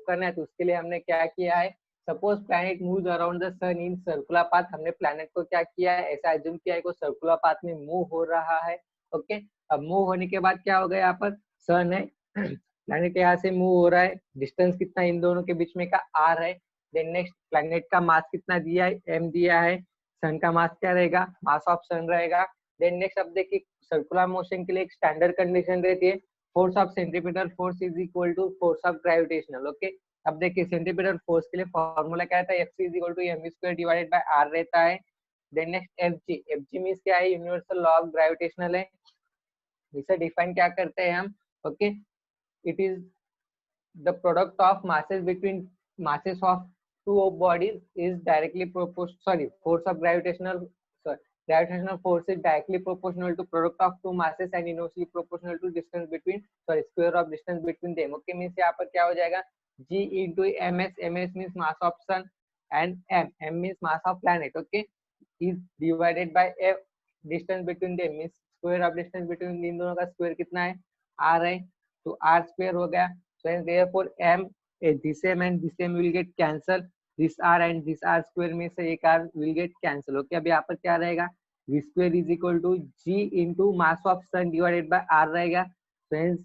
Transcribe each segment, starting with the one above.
करना है तो उसके लिए हमने क्या किया है, suppose planet moves around the sun in circular path, हमने प्लैनेट को क्या किया है, ऐसा एज्यूम किया है कि सर्कुलर पाथ में मूव हो रहा है। ओके, अब मूव होने के बाद क्या होगा, यहाँ पर सन है, प्लैनेट यहाँ से मूव हो रहा है, डिस्टेंस कितना इन दोनों के बीच में का r है। देन नेक्स्ट प्लैनेट का मास कितना दिया है, m दिया है। सन का मास क्या रहेगा, मास ऑफ सन रहेगा। देन नेक्स्ट अब देखिए सर्कुलर मोशन के लिए एक स्टैंडर्ड कंडीशन रहती है, force of centripetal force is equal to force of gravitational. Okay, अब देखिए सेंट्रीपिटल फोर्स के लिए फॉर्मूला क्या रहता है, F C is equal to M square divided by R रहता है। Then next F G means क्या है, यूनिवर्सल लॉ ऑफ ग्रेविटेशनल है, इसे डिफाइन क्या करते हैं हम। Okay, it is the product of masses between masses of two bodies is directly proportional, sorry, force of gravitational, sorry, gravitational force is directly proportional to product of two masses and inversely proportional to distance between, sorry, square of distance between them. Okay, means यहाँ पर क्या हो जाएगा, g into ms, ms means mass of sun and m means mass of planet. Okay, is divided by f, distance between them means square of distance between इन दोनों का square कितना है, r है, तो r स्क्वायर हो गया। So therefore m, this m and this m will get cancel, this r and this r square में से एक r will get cancel. Okay, अब यहाँ पर क्या रहेगा, v square is equal to g into mass of sun divided by r रहेगा। So hence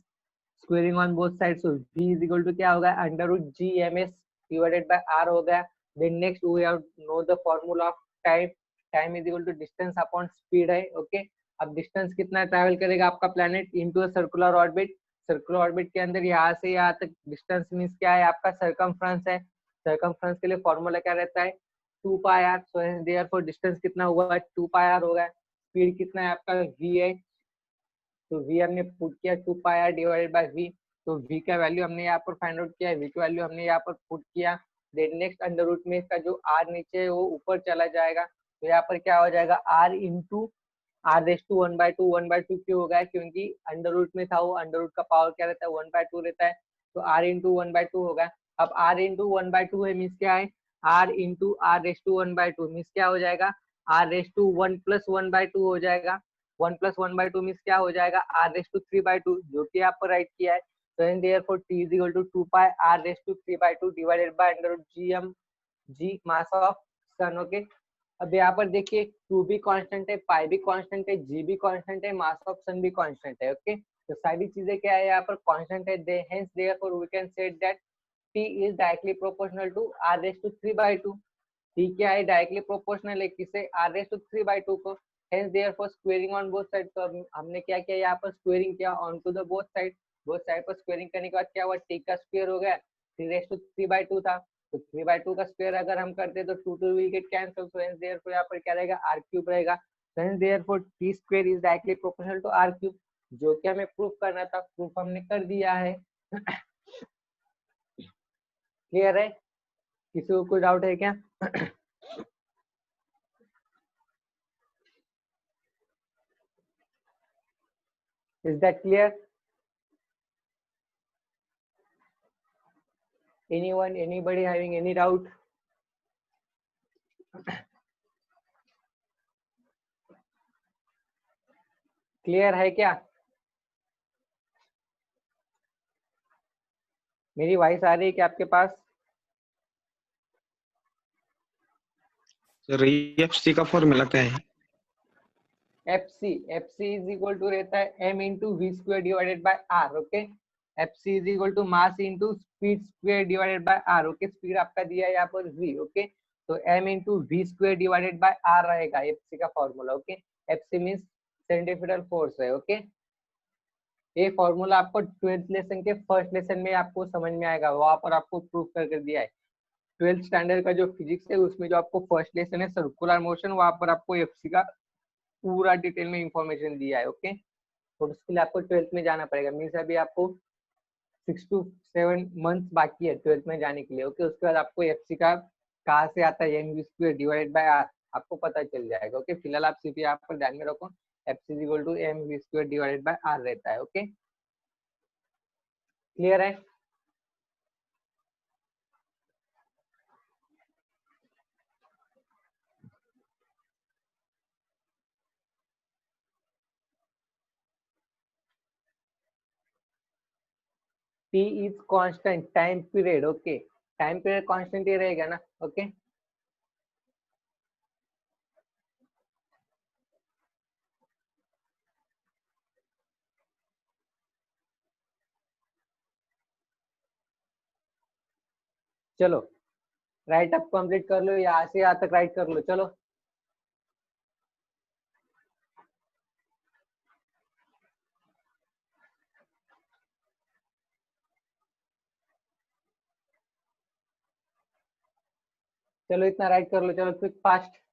squaring on both sides, so v is equal to क्या होगा, under root g ms divided by r हो गया। Then next we have know the formula of time, time is equal to distance upon speed है। Okay, अब distance कितना travel करेगा आपका planet into a circular orbit, circular orbit के अंदर यहाँ से यहाँ तक डिस्टेंस मींस क्या है आपका सरकमफ्रेंस है, सरकमफ्रेंस के लिए फॉर्मूला क्या रहता है, 2 pi are. So therefore distance कितना हुआ, 2 पाई आर होगा। स्पीड कितना है आपका, v है, तो v हमने पुट किया 2 pi are divided by v, तो v का वैल्यू हमने यहाँ पर फाइंड आउट किया, v की वैल्यू हमने यहाँ पर पुट किया। देन नेक्स्ट अंडर रूट में इसका जो r नीचे है वो ऊपर चला जाएगा, तो यहाँ पर क्या हो जाएगा, r into R raise to 1/2, 1/2 क्यों होगा, क्योंकि अंडर रूट में था वो, अंडर रूट का पावर क्या रहता है, 1/2 रहता है, तो आर इंटू 1/2 होगा। अब आर इंटू 1/2 है मीन्स क्या है, R into R raise to 1/2 means क्या हो जाएगा, आर रेस टू 1 प्लस 1/2 हो जाएगा। 1 प्लस 1/2 मीन्स क्या हो जाएगा, आर रेस टू 3/2, जो कि आप पर राइट किया है। तो therefore T is equal to 2 pi R raise to 3/2 divided by under root G M, G mass of sun. Okay, अब यहाँ पर देखिए 2 भी कांस्टेंट है, पाई भी कांस्टेंट है, जी भी कांस्टेंट है, मास ऑफ सन भी कांस्टेंट है। ओके, तो सारी चीजें क्या है यहाँ पर कांस्टेंट है, hence therefore we can say that T is directly proportional to R raise to 3/2। T क्या है, डायरेक्टली प्रोपोर्शनल है किसे, आर रेस टू 3/2 को। Hence therefore squaring on both side, तो हमने क्या किया यहाँ पर, स्क्वेयरिंग किया on to the both side, both side पर स्क्वेयरिंग करने के बाद क्या हुआ, टी का स्क्वायर हो गया, 3 रेस टू 3/2 था, तो 3/2 का स्क्वायर अगर हम करते तो 2 will get cancel, so hence therefore यहाँ पर क्या रहेगा, r क्यूब रहेगा। Hence therefore t square is directly proportional to r cube, जो कि हमें प्रूफ करना था, प्रूफ हमने कर दिया है। क्लियर है, किसी को कोई डाउट है क्या? Is that clear? Anyone, anybody having any doubt? Clear है क्या? मेरी वॉइस आ रही है क्या आपके पास? सर एफसी का फॉर्मूला क्या है? एफसी इज इक्वल टू रहता है m into V square divided by R. Okay, F C is equal to mass into speed square divided by R. Okay, speed आपका दिया है यहाँ पर v। ओके, तो m into V square divided by are रहेगा FC का formula. Okay, FC means centrifugal force है। Okay, ये फॉर्मूला आपको 12th लेसन के फर्स्ट लेसन में आपको समझ में आएगा, वहां पर आपको प्रूफ करके दिया है। 12th स्टैंडर्ड का जो फिजिक्स है उसमें जो आपको फर्स्ट लेसन है सर्कुलर मोशन, वहां पर आपको एफसी का पूरा डिटेल में इंफॉर्मेशन दिया है। ओके, तो उसके लिए आपको 12th में जाना पड़ेगा, मीन्स अभी आपको 6 to 7 मंथ्स बाकी है 12th में जाने के लिए। ओके, उसके बाद आपको एफसी का कहाँ से आता है, M V square divided by R आपको पता चल जाएगा। ओके, फिलहाल आप सिर्फ यहाँ पर ध्यान में रखो, FC is equal to M V square divided by R रहता है। ओके, क्लियर है? T is constant time period, okay time period constant ही रहेगा ना, ओके चलो राइट अप कंप्लीट कर लो, यहाँ से यहाँ तक राइट कर लो, चलो चलो इतना राइट कर लो, चलो quick fast.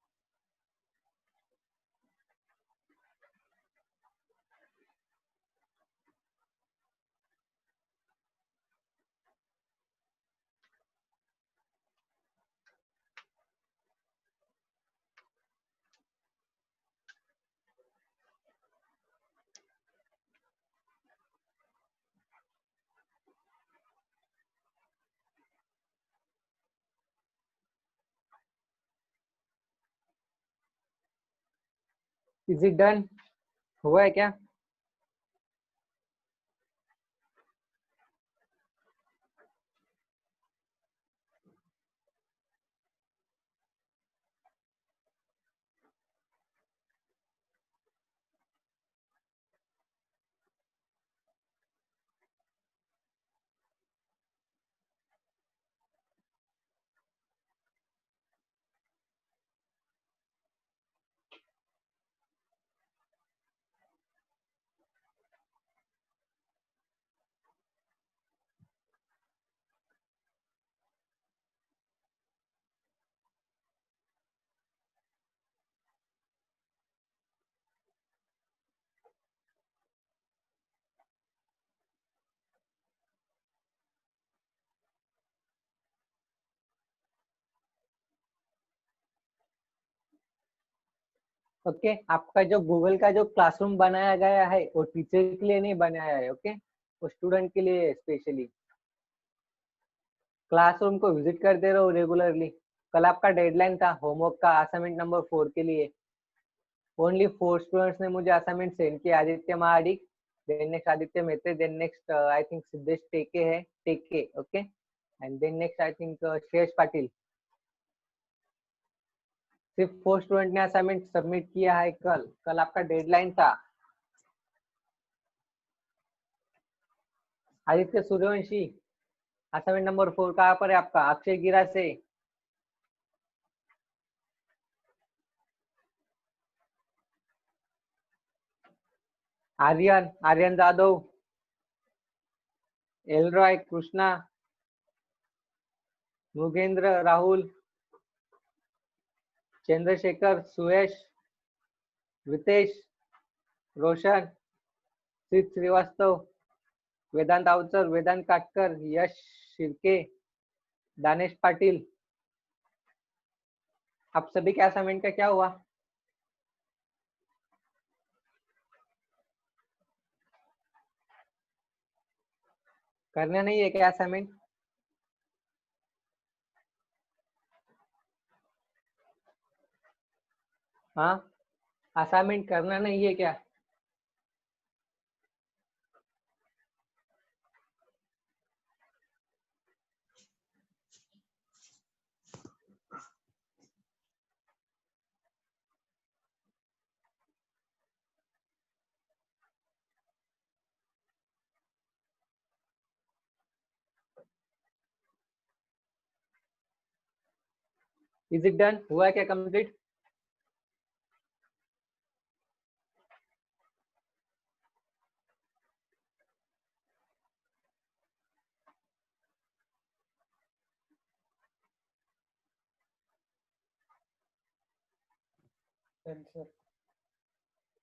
Is it done, हुआ है क्या? ओके आपका जो गूगल का जो क्लासरूम बनाया गया है वो टीचर के लिए नहीं बनाया है, ओके वो स्टूडेंट के लिए स्पेशली। क्लासरूम को विजिट करते रहो रेगुलरली। कल आपका डेडलाइन था होमवर्क का असाइनमेंट नंबर 4 के लिए। ओनली 4 स्टूडेंट्स ने मुझे असाइनमेंट सेंड किया, Aditya Mahadik, then next Aditya Mehte, then next I think Siddhesh Teke है, Teke okay, and then next I think Shreyas Patil. सिर्फ 4 स्टूडेंट ने असाइनमेंट सबमिट किया है कल, कल आपका डेडलाइन था। आदित्य सूर्यवंशी असाइनमेंट नंबर 4 कहाँ पर है आपका? अक्षय गिरा से। आर्यन, आर्यन जादव, एलरॉय कृष्णा, मुगेंद्र राहुल, चंद्रशेखर, सुयश, रितेश, रोशन, सिद्ध श्रीवास्तव, वेदांत अवचर, वेदांत काटकर, यश शिर्के, दानेश पाटिल। आप सभी के असाइनमेंट का क्या हुआ? करना नहीं है क्या असाइनमेंट? हाँ असाइनमेंट करना नहीं है क्या? इज इट डन, हुआ क्या कंप्लीट?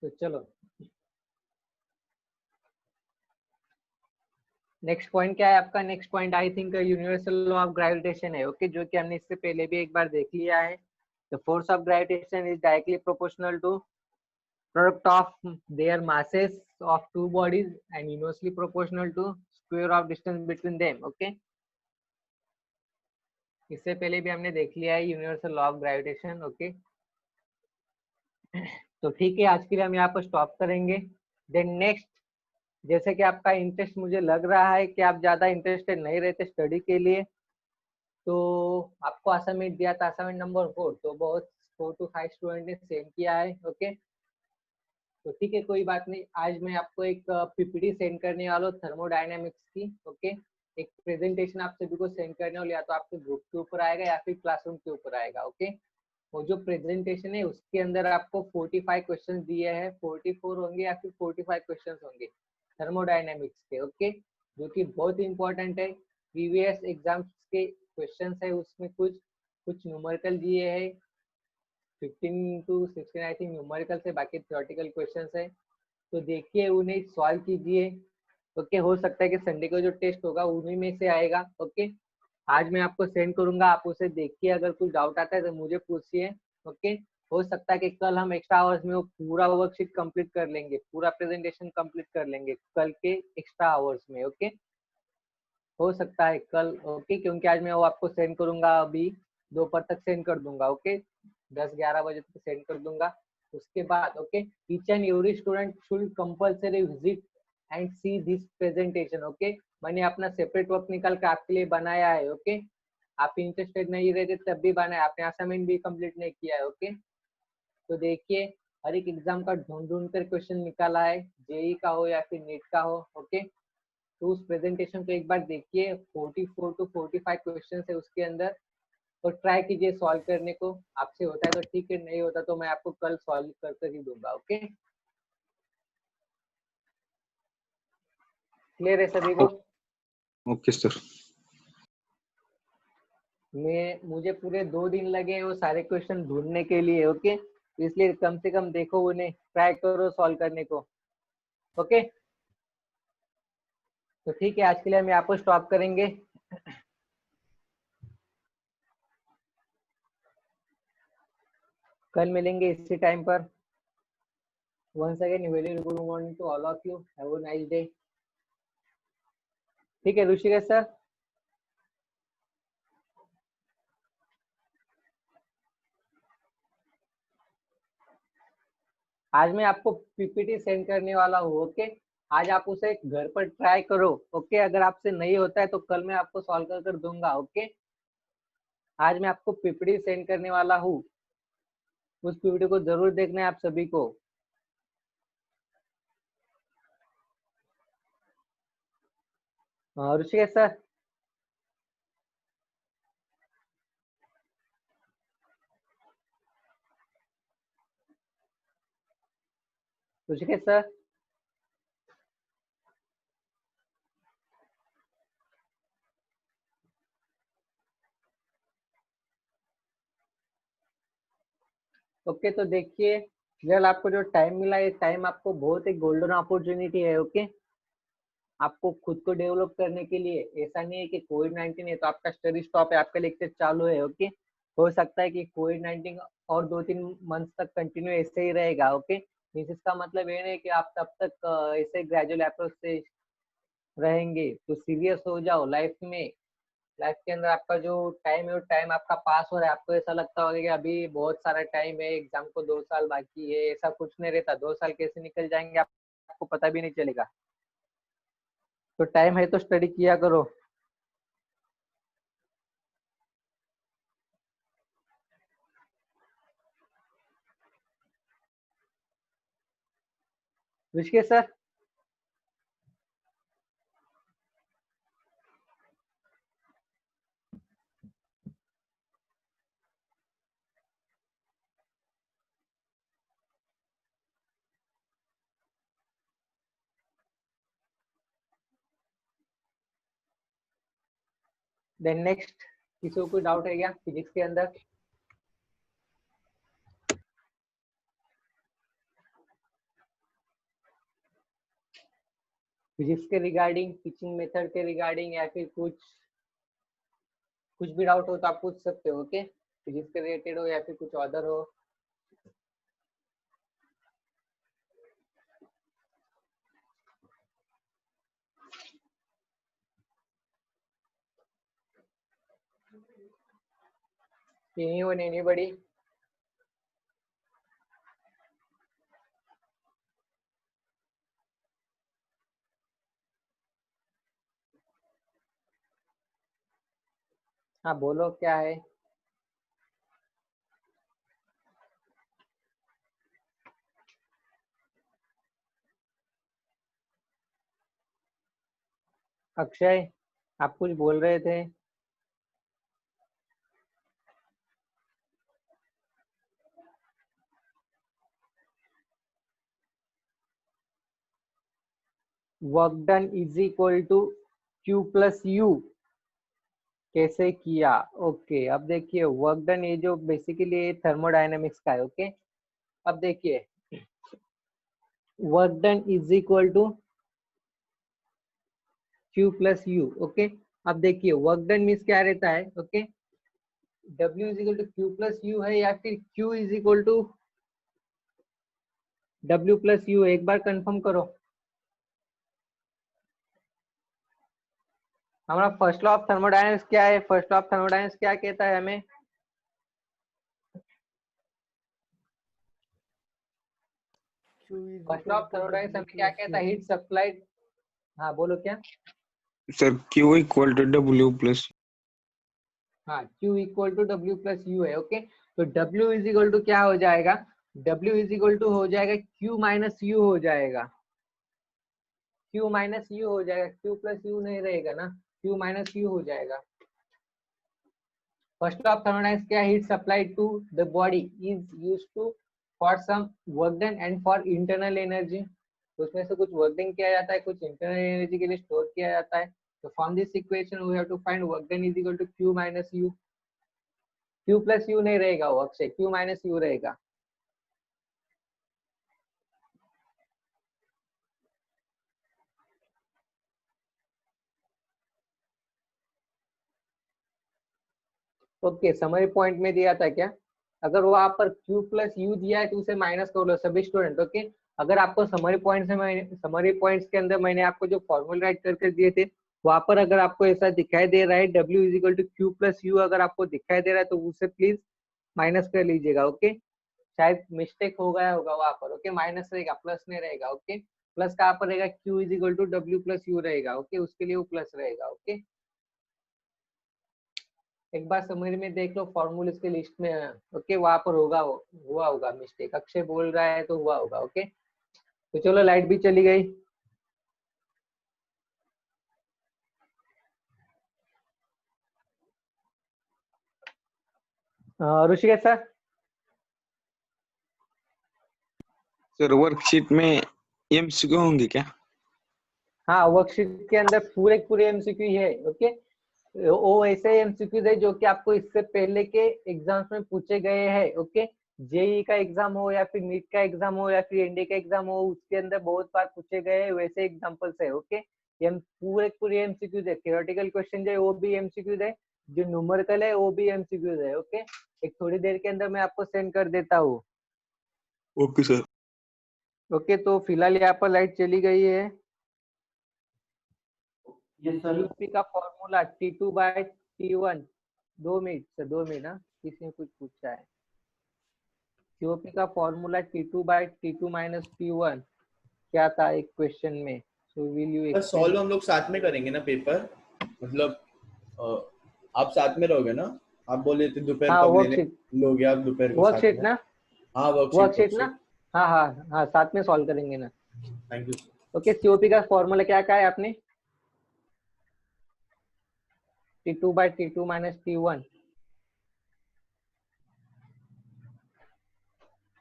तो चलो नेक्स्ट पॉइंट क्या है आपका? Next point I think universal law of gravitation है, ओके जो कि हमने इससे पहले भी एक बार देख लिया है। The force of gravitation is directly proportional to product of their masses of two bodies and inversely proportional to square of distance between them, okay इससे पहले भी हमने देख लिया है universal law of gravitation, okay तो ठीक है आज के लिए हम यहाँ पर स्टॉप करेंगे। देन नेक्स्ट जैसे कि आपका इंटरेस्ट मुझे लग रहा है कि आप ज्यादा इंटरेस्टेड नहीं रहते स्टडी के लिए, तो आपको असाइनमेंट दिया था असाइनमेंट नंबर 4, तो बहुत 4 to 5 स्टूडेंट ने सेंड किया है। ओके, तो ठीक है, कोई बात नहीं। आज मैं आपको एक पीपीटी सेंड करने वाला हूँ थर्मोडायनेमिक्स की। ओके, एक प्रेजेंटेशन आप सभी को सेंड करने वाला, या तो आपके ग्रुप के ऊपर आएगा या फिर क्लासरूम के ऊपर आएगा। ओके, वो जो प्रेजेंटेशन है उसके अंदर आपको 45 क्वेश्चन दिए हैं, 44 होंगे या फिर 45 क्वेश्चन होंगे थर्मोडायनेमिक्स के। ओके, जो कि बहुत इंपॉर्टेंट है, प्रीवियस एग्जाम्स के क्वेश्चन है उसमें। कुछ कुछ न्यूमेरिकल दिए है, 15 to 16 आई थिंक न्यूमेरिकल से, बाकी थ्योरेटिकल क्वेश्चन है। तो देखिए, उन्हें सॉल्व कीजिए। ओके, हो सकता है कि संडे को जो टेस्ट होगा उन्हीं में से आएगा। ओके, आज मैं आपको सेंड करूंगा, आप उसे देखिए, अगर कुछ डाउट आता है तो मुझे पूछिए। ओके, हो सकता है कि कल हम एक्स्ट्रा आवर्स में वो पूरा वर्कशीट कंप्लीट कर लेंगे, पूरा प्रेजेंटेशन कंप्लीट कर लेंगे कल के एक्स्ट्रा आवर्स में। ओके, हो सकता है कल। ओके, क्योंकि आज मैं वो आपको सेंड करूंगा, अभी दोपहर तक सेंड कर दूंगा। ओके, 10-11 बजे तक सेंड कर दूंगा। उसके बाद okay, each and every student should compulsory visit and see this presentation. Okay, मैंने अपना सेपरेट वर्क निकाल के आपके लिए बनाया है। ओके, आप इंटरेस्टेड नहीं रहते तब भी बनाया, आपने असाइनमेंट भी कंप्लीट नहीं किया है। ओके, तो देखिए, हर एक एग्जाम का ढूंढ ढूंढ कर क्वेश्चन निकाला है, जेई का हो या फिर नीट का हो। ओके, तो उस प्रेजेंटेशन को एक बार देखिए, 44 to 45 क्वेश्चन है उसके अंदर, और ट्राई कीजिए सॉल्व करने को। आपसे होता है तो ठीक है, नहीं होता तो मैं आपको कल सॉल्व कर ही दूंगा। ओके, क्लियर है सभी को? Okay sir. मुझे पूरे 2 दिन लगे वो सारे क्वेश्चन ढूंढने के लिए। ओके, इसलिए कम से कम देखो, उन्हें ट्राई करो सॉल्व करने को। ओके, तो ठीक है, आज के लिए हम यहाँ पर स्टॉप करेंगे। कल मिलेंगे इसी टाइम पर। Once again very good morning to all of you, have a nice day. ठीक है ऋषिकेश सर, आज मैं आपको पीपीटी सेंड करने वाला हूँ। ओके, आज आप उसे घर पर ट्राई करो। ओके, अगर आपसे नहीं होता है तो कल मैं आपको सॉल्व कर दूंगा। ओके, आज मैं आपको पीपीटी सेंड करने वाला हूँ, उस पीपीटी को जरूर देखना है आप सभी को। Rishikesh sir, Rishikesh sir, okay, तो देखिए, फिलहाल आपको जो टाइम मिला, ये टाइम आपको बहुत एक गोल्डन अपॉर्चुनिटी है। ओके, आपको खुद को डेवलप करने के लिए, ऐसा नहीं है कि कोविड-19 है तो आपका स्टडी स्टॉप है, आपका लेक्चर चालू है। ओके, हो सकता है कि कोविड-19 और 2-3 मंथ तक कंटिन्यू ऐसे ही रहेगा। ओके, मीन्स इसका मतलब ये नहीं कि आप तब तक ऐसे ग्रेजुअल अप्रोच से रहेंगे। तो सीरियस हो जाओ लाइफ में। लाइफ के अंदर आपका जो टाइम है, वो टाइम आपका पास हो रहा है, आपको ऐसा लगता होगा कि अभी बहुत सारा टाइम है, एग्जाम को 2 साल बाकी है। ऐसा कुछ नहीं रहता, 2 साल कैसे निकल जाएंगे आपको पता भी नहीं चलेगा। तो टाइम है तो स्टडी किया करो। ऋषिकेश सर, देन नेक्स्ट, किसी को कोई डाउट है क्या फिजिक्स के अंदर? फिजिक्स के रिगार्डिंग, टीचिंग मेथड के रिगार्डिंग, या फिर कुछ भी डाउट हो तो आप पूछ सकते हो। ओके, फिजिक्स के रिलेटेड हो या फिर कुछ अदर हो। Anyone, anybody? हाँ बोलो क्या है। अक्षय, आप कुछ बोल रहे थे। Work done is equal to Q plus U, कैसे किया। ओके, अब देखिए वर्क डन, ये जो बेसिकली थर्मोडायनेमिक्स का है। ओके, अब देखिए work done is equal to Q plus U. Okay, अब देखिए वर्क डन मीन्स क्या रहता है। Okay, W is equal to Q plus U है या फिर Q is equal to W plus U, एक बार कंफर्म करो। हमारा फर्स्ट लॉ ऑफ थर्मोडायनेमिक्स क्या है, फर्स्ट लॉ ऑफ थर्मोडायनेमिक्स क्या कहता है हमें। Q is first law equal of to thermodynamics W हमें क्या plus कहता है, U. Heat supplied. हाँ बोलो क्या। Sir Q equal to W plus. हाँ, Q equal to W plus U है। ओके, तो W इज इक्वल टू क्या हो जाएगा, W इज इक्वल टू हो जाएगा Q माइनस यू हो जाएगा, Q माइनस यू हो जाएगा, Q प्लस यू नहीं रहेगा ना, Q माइनस यू हो जाएगा। फर्स्ट लॉ ऑफ थर्मोडायनेमिक्स क्या, heat supplied to the body is used to for some work done and for internal energy. उसमें से कुछ वर्क डन किया जाता है, कुछ इंटरनल एनर्जी के लिए स्टोर किया जाता है। तो from this equation we have to find work done is equal to Q minus U. Q plus U नहीं रहेगा, वो अक्षय Q माइनस यू रहेगा। ओके, समरी पॉइंट में दिया था क्या, अगर वहां पर Q प्लस यू दिया है तो उसे माइनस कर लो सभी स्टूडेंट। ओके, अगर आपको समरी पॉइंट से समरी पॉइंट्स के अंदर मैंने आपको जो फॉर्मूला राइट करके दिए थे, वहां पर अगर आपको ऐसा दिखाई दे रहा है W is equal to Q plus U, अगर आपको दिखाई दे रहा है तो उसे प्लीज माइनस कर लीजिएगा। ओके, शायद मिस्टेक हो गया होगा वहां पर। ओके, माइनस रहेगा, प्लस नहीं रहेगा। ओके, प्लस कहाँ पर रहेगा, Q is equal to W plus U रहेगा। ओके, उसके लिए वो प्लस रहेगा। ओके, एक बार समरी में देख लो, फॉर्मूले के लिस्ट में है। ओके, वहां पर होगा, हुआ होगा मिस्टेक, अक्षय बोल रहा है तो हुआ होगा। ओके, तो चलो लाइट भी चली गई। ऋषिकेश सर। सर वर्कशीट में MCQ होंगे क्या? हाँ, वर्कशीट के अंदर पूरे पूरे एमसीक्यू है। ओके, वो ऐसे एमसीक्यू है जो कि आपको इससे पहले के एग्जाम्स में पूछे गए हैं। ओके, जेई का एग्जाम हो या फिर नीट का एग्जाम हो या फिर एनडी का एग्जाम हो, उसके अंदर बहुत बार पूछे गए हैं, वैसे एग्जाम्पल्स है। ओके, ये पूरे पूरे एमसीक्यूज है, थियोरेटिकल क्वेश्चन जो है वो भी एमसीक्यूज है, जो न्यूमेरिकल है वो भी एमसीक्यूज है। ओके, एक थोड़ी देर के अंदर मैं आपको सेंड कर देता हूँ। Okay sir. ओके, तो फिलहाल यहाँ पर लाइट चली गई है। Yes, sir. सीओपी का formula T2 by T1, 2 minute से 2 मिनट। हाँ, किसी ने कुछ पूछा है, सीओपी का formula T2 bye T2 minus T1 क्या था एक क्वेश्चन में, सो विल यू पर एक्सप्लेन। सॉल्व हम लोग साथ में करेंगे ना पेपर, मतलब आप साथ में रहोगे ना? आप बोले थे दोपहर हाँ को अब लेने वर्कशीट, लोगे आप दोपहर को साथ वर्कशीट में। ना, हाँ वर्कशीट वर्कशीट ना। वर्कशीट। हाँ हाँ हाँ, साथ में सॉल्व करेंगे ना। Thank you. ओके, सीओपी का फॉर्मूला क्या क्या है आपने, T2 bye T2 minus T1।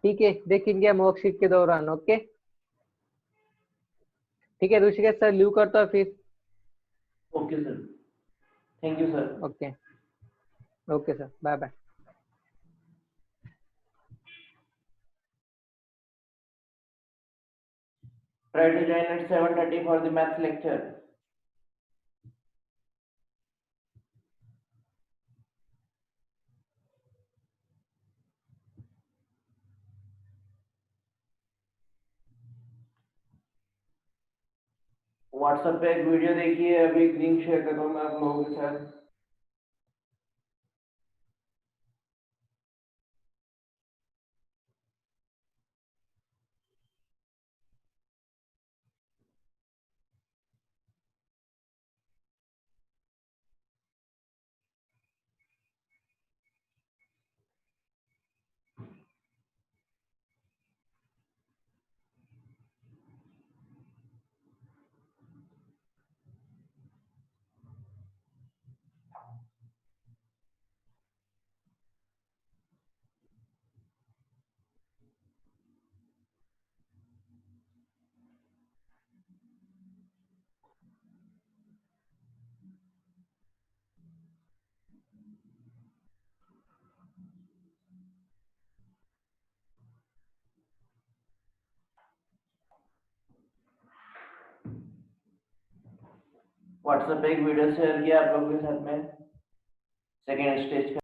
ठीक है, देखेंगे हम वर्कशीट के दौरान। ओके, ठीक है ऋषिकेश सर, लीव करता हूँ फिर। Okay, sir. Thank you, sir. Okay, okay sir, bye bye. Try to join at 7:30 for the math lecture. WhatsApp पे एक वीडियो देखिए, अभी लिंक शेयर कर रहा हूँ मैं आप लोगों के साथ। व्हाट्सएप पे एक वीडियो शेयर किया आप लोगों के साथ में सेकेंड स्टेज